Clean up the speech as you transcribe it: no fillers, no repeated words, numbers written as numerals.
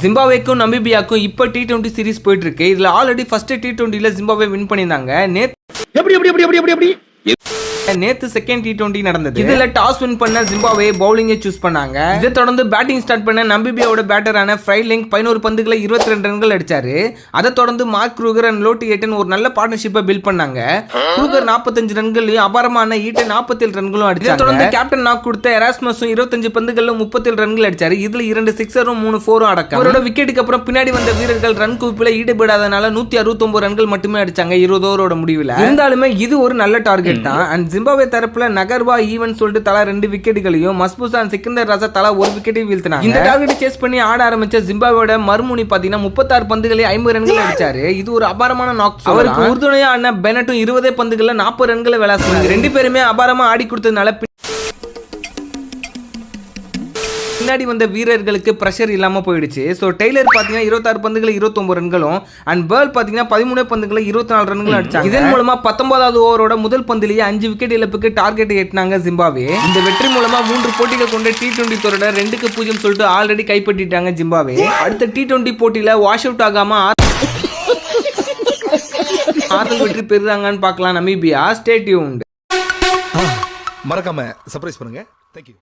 ஜிம்பாப்வேக்கும் நமீபியாக்கும் இப்போ T20 series போயிட்டு இருக்கு. இதுல ஆல்ரெடி ஃபர்ஸ்ட் T20ல ஜிம்பாப்வே வின் பண்ணியிருந்தாங்க. நேத்து செகண்ட் T20 நடந்தது. இதுல டாஸ் வின் பண்ண ஜிம்பாப்வே பவுலிங்கை சூஸ் பண்ணாங்க. இதை தொடர்ந்து பேட்டிங் ஸ்டார்ட் பண்ண நமீபியாவோட பேட்டரான ஃப்ரைலிங் 11 பந்துகளை 22 ரன்கள் அடிச்சாரு. அதை தொடர்ந்து மார்க் க்ரூகர் அண்ட் லோட்டி ஏட்டன் ஒரு நல்ல பார்ட்னர்ஷிப்பை பில்ட் பண்ணாங்க. க்ரூகர் 45 ரன்களையும் அபாரமான ஈட்டன் 47 ரன்களும் அடிச்சாங்க. இதை தொடர்ந்து கேப்டன் நாக் கொடுத்த எராஸ்மஸும் 25 பந்துகள்ல 37 ரன்கள் அடிச்சாரு. இதுல 2 சிக்ஸரும் 3 4ம் அடக்கம். அவரோட விக்கெட்டுக்கு அப்புறம் பின்னாடி வந்த வீரர்கள் ரன் குவிப்பில் ஈடுபடாதனால 169 ரன்கள் மட்டுமே அடிச்சாங்க 20 ஓவரோட முடிவில். இருந்தாலுமே இது ஒரு நல்ல டார்கெட் தான். அண்ட் ஜிம்பாப்வே தரப்புல நகர்வா ஈவன் சொல்லிட்டு தலா 2 விக்கெட்டுகளையும் மஸ்பூசான் சிக்கந்தர் ராஜா தலா 1 விக்கெட்டையும் வீழ்த்தினாங்க. இந்த டார்கெட்டை சேஸ் பண்ணி ஆட ஆரம்பிச்ச ஜிம்பாப்வேயோட மர்முனி பாத்தீங்கன்னா 36 பந்துகளை 50 ரன்கள் அடிச்சாரு. இது ஒரு அபாரமான நாக். அவருக்கு உறுதுணையா ஆன பெனட்டும் 20 பந்துகள்ல 40 ரன்களை விளாசுனாங்க. ரெண்டு பேருமே அபாரமா ஆடி கொடுத்ததுனால பின்னாடி வந்த வீரர்களுக்கு பிரஷர் இல்லாம போயிடுச்சு. ஸோ டெய்லர் பாத்தீங்கன்னா 26 பந்துகளை 29 ரன்களும் அண்ட் பேர்ல் பாத்தீங்கன்னா 13 பந்துகளை 24 ரன்களும் அடிச்சாங்க. இதன் மூலமா 19வது ஓவரோட முதல் பந்திலேயே 5 விக்கெட் இழப்புக்கு டார்கெட் எட்டினாங்க ஜிம்பாப்வே. இந்த வெற்றி மூலமா 3 போட்டிகள் கொண்ட T20 தொடரை 2-0 சொல்லிட்டு ஆல்ரெடி கைப்பற்றிட்டாங்க ஜிம்பாப்வே. அடுத்த T20 போட்டியில வாஷ் அவுட் ஆகாம ஆறுதல் வெற்றி பெறுறாங்கன்னு பார்க்கலாம் நமீபியா. Stay tuned. மறக்காம சர்ப்ரைஸ் பண்ணுங்க. Thank you.